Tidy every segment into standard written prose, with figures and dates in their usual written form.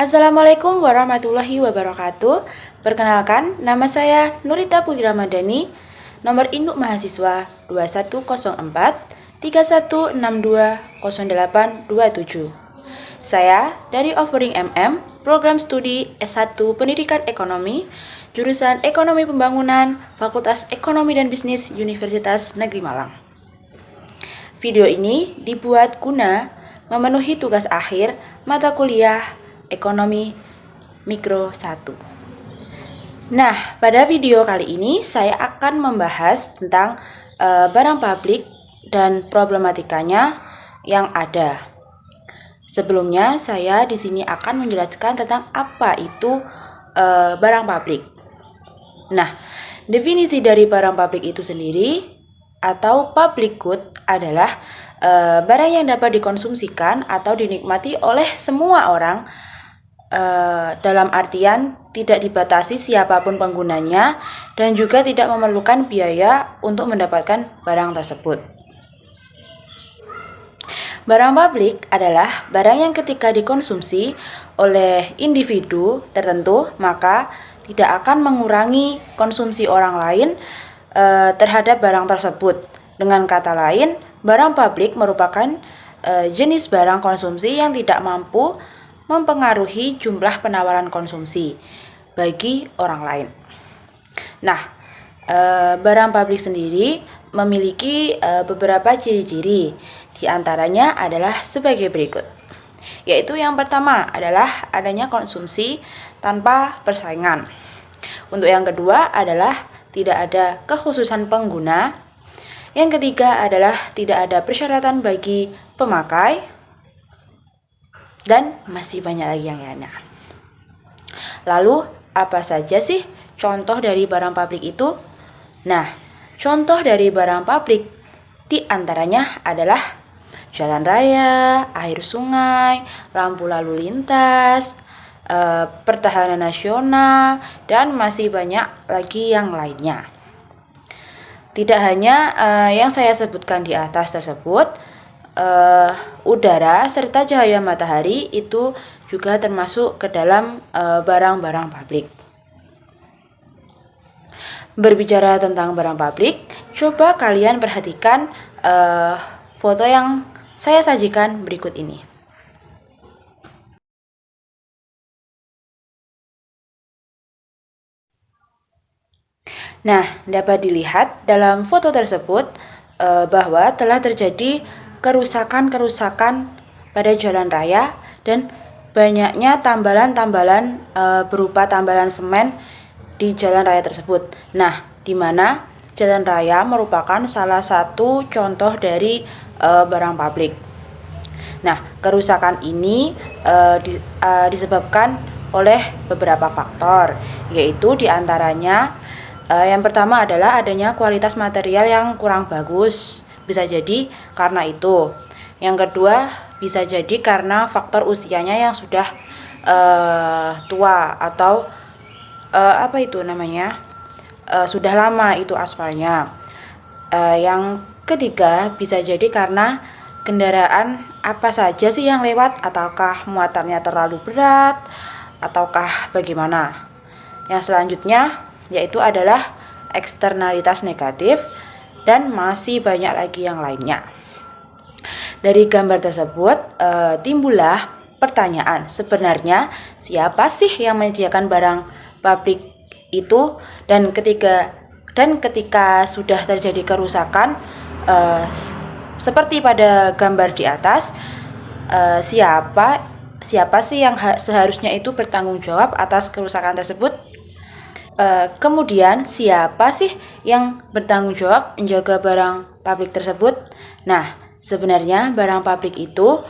Assalamualaikum warahmatullahi wabarakatuh. Perkenalkan, nama saya Nurita Putri Ramadhani, nomor induk mahasiswa 2104 31620827. Saya dari Offering MM, program studi S1 Pendidikan Ekonomi, jurusan Ekonomi Pembangunan, Fakultas Ekonomi dan Bisnis Universitas Negeri Malang. Video ini dibuat guna memenuhi tugas akhir mata kuliah Ekonomi Mikro 1. Nah, pada video kali ini saya akan membahas tentang barang publik dan problematikanya yang ada. Sebelumnya, saya di sini akan menjelaskan tentang apa itu barang publik. Nah, definisi dari barang publik itu sendiri atau public good adalah barang yang dapat dikonsumsikan atau dinikmati oleh semua orang, dalam artian tidak dibatasi siapapun penggunanya dan juga tidak memerlukan biaya untuk mendapatkan barang tersebut. Barang publik adalah barang yang ketika dikonsumsi oleh individu tertentu maka tidak akan mengurangi konsumsi orang lain terhadap barang tersebut. Dengan kata lain, barang publik merupakan jenis barang konsumsi yang tidak mampu mempengaruhi jumlah penawaran konsumsi bagi orang lain. Nah, barang publik sendiri memiliki beberapa ciri-ciri. Di antaranya adalah sebagai berikut. Yaitu yang pertama adalah adanya konsumsi tanpa persaingan. Untuk yang kedua adalah tidak ada kekhususan pengguna. Yang ketiga adalah tidak ada persyaratan bagi pemakai. Dan masih banyak lagi yang lainnya. Lalu, apa saja sih contoh dari barang publik itu? Nah, contoh dari barang publik di antaranya adalah jalan raya, air sungai, lampu lalu lintas, pertahanan nasional, dan masih banyak lagi yang lainnya. Tidak hanya yang saya sebutkan di atas tersebut, udara serta cahaya matahari itu juga termasuk ke dalam barang-barang publik. Berbicara tentang barang publik, coba kalian perhatikan foto yang saya sajikan berikut ini. Nah, dapat dilihat dalam foto tersebut bahwa telah terjadi kerusakan-kerusakan pada jalan raya dan banyaknya tambalan-tambalan berupa tambalan semen di jalan raya tersebut. Nah, di mana jalan raya merupakan salah satu contoh dari barang publik. Nah, kerusakan ini disebabkan oleh beberapa faktor, yaitu diantaranya yang pertama adalah adanya kualitas material yang kurang bagus. Bisa jadi karena itu. Yang kedua, bisa jadi karena faktor usianya yang sudah tua atau sudah lama itu aspalnya. Yang ketiga, bisa jadi karena kendaraan apa saja sih yang lewat, ataukah muatannya terlalu berat ataukah bagaimana. Yang selanjutnya yaitu adalah eksternalitas negatif dan masih banyak lagi yang lainnya. Dari gambar tersebut timbullah pertanyaan, sebenarnya siapa sih yang menyediakan barang publik itu, dan ketika sudah terjadi kerusakan seperti pada gambar di atas, siapa sih yang seharusnya itu bertanggung jawab atas kerusakan tersebut? Kemudian siapa sih yang bertanggung jawab menjaga barang publik tersebut? Nah, sebenarnya barang publik itu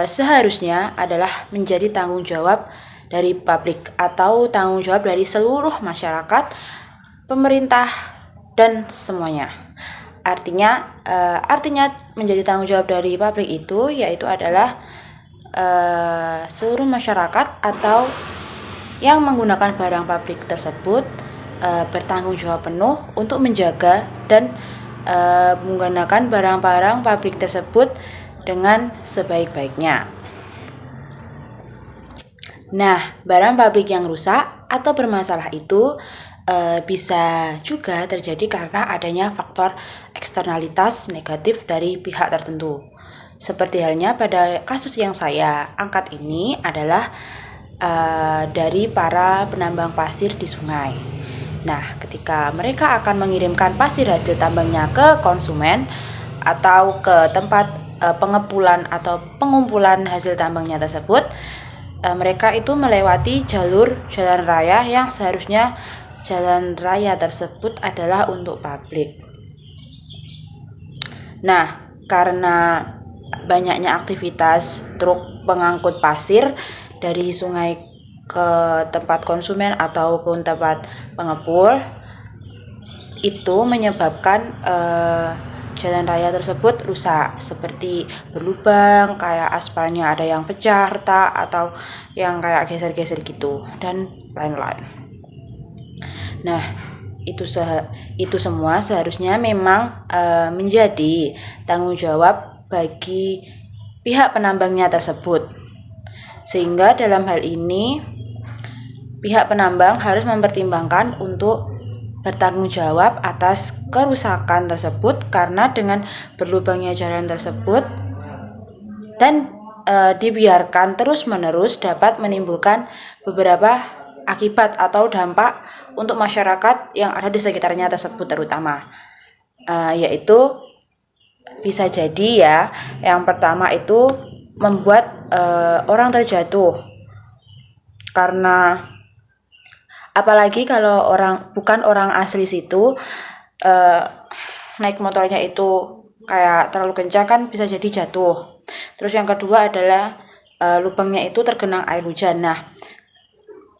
seharusnya adalah menjadi tanggung jawab dari publik atau tanggung jawab dari seluruh masyarakat, pemerintah, dan semuanya. Artinya menjadi tanggung jawab dari publik itu yaitu adalah seluruh masyarakat atau yang menggunakan barang publik tersebut bertanggung jawab penuh untuk menjaga dan menggunakan barang-barang publik tersebut dengan sebaik-baiknya. Nah, barang pabrik yang rusak atau bermasalah itu bisa juga terjadi karena adanya faktor eksternalitas negatif dari pihak tertentu. Seperti halnya pada kasus yang saya angkat ini adalah dari para penambang pasir di sungai. Nah, ketika mereka akan mengirimkan pasir hasil tambangnya ke konsumen atau ke tempat pengepulan atau pengumpulan hasil tambangnya tersebut, mereka itu melewati jalur jalan raya yang seharusnya jalan raya tersebut adalah untuk publik. Nah, karena banyaknya aktivitas truk pengangkut pasir dari sungai ke tempat konsumen ataupun tempat pengepul, itu menyebabkan jalan raya tersebut rusak, seperti berlubang, kayak aspalnya ada yang pecah, retak, atau yang kayak geser-geser gitu, dan lain-lain. Nah, itu semua seharusnya memang menjadi tanggung jawab bagi pihak penambangnya tersebut. Sehingga dalam hal ini pihak penambang harus mempertimbangkan untuk bertanggung jawab atas kerusakan tersebut, karena dengan berlubangnya jalan tersebut dan dibiarkan terus-menerus dapat menimbulkan beberapa akibat atau dampak untuk masyarakat yang ada di sekitarnya tersebut, terutama yaitu bisa jadi ya, yang pertama itu membuat orang terjatuh, karena apalagi kalau bukan orang asli situ, naik motornya itu kayak terlalu kencang kan bisa jadi jatuh. Terus yang kedua adalah lubangnya itu tergenang air hujan. Nah,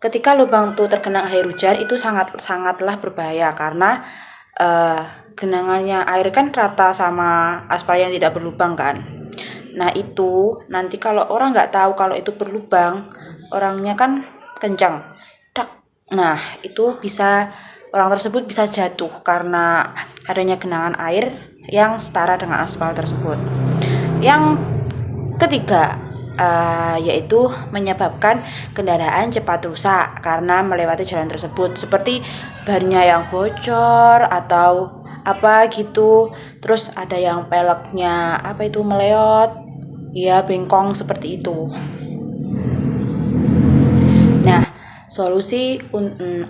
ketika lubang itu tergenang air hujan itu sangatlah berbahaya, karena genangannya air kan rata sama aspal yang tidak berlubang kan. Nah, itu nanti kalau orang nggak tahu kalau itu berlubang, orangnya kan kencang, nah itu orang tersebut bisa jatuh karena adanya genangan air yang setara dengan aspal tersebut. Yang ketiga yaitu menyebabkan kendaraan cepat rusak karena melewati jalan tersebut, seperti bannya yang bocor atau apa gitu, terus ada yang peleknya meleot, ya bengkong seperti itu. Nah, solusi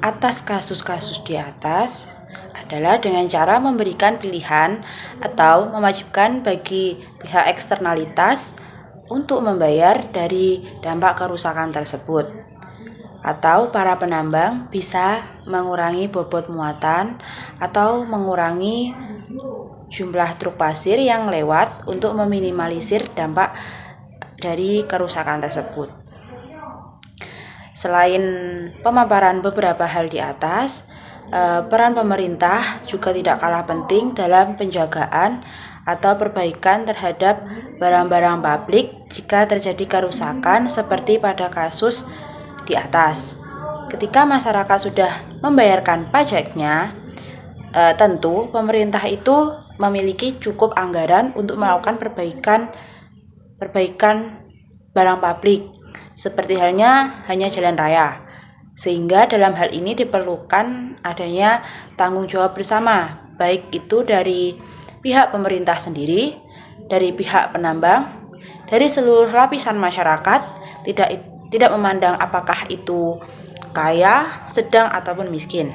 atas kasus-kasus di atas adalah dengan cara memberikan pilihan atau mewajibkan bagi pihak eksternalitas untuk membayar dari dampak kerusakan tersebut. Atau para penambang bisa mengurangi bobot muatan atau mengurangi jumlah truk pasir yang lewat untuk meminimalisir dampak dari kerusakan tersebut. Selain pemaparan beberapa hal di atas, peran pemerintah juga tidak kalah penting dalam penjagaan atau perbaikan terhadap barang-barang publik jika terjadi kerusakan seperti pada kasus di atas. Ketika masyarakat sudah membayarkan pajaknya, tentu pemerintah itu memiliki cukup anggaran untuk melakukan perbaikan barang publik, seperti hanya jalan raya. Sehingga dalam hal ini diperlukan adanya tanggung jawab bersama, baik itu dari pihak pemerintah sendiri, dari pihak penambang, dari seluruh lapisan masyarakat, tidak memandang apakah itu kaya, sedang ataupun miskin.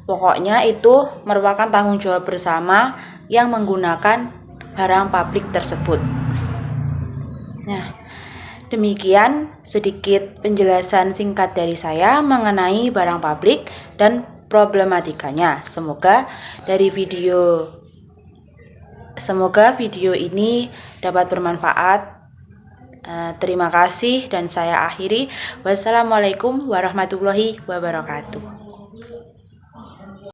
Pokoknya itu merupakan tanggung jawab bersama yang menggunakan barang publik tersebut. Nah, demikian sedikit penjelasan singkat dari saya mengenai barang publik dan problematikanya. Semoga video ini dapat bermanfaat. Terima kasih dan saya akhiri. Wassalamualaikum warahmatullahi wabarakatuh.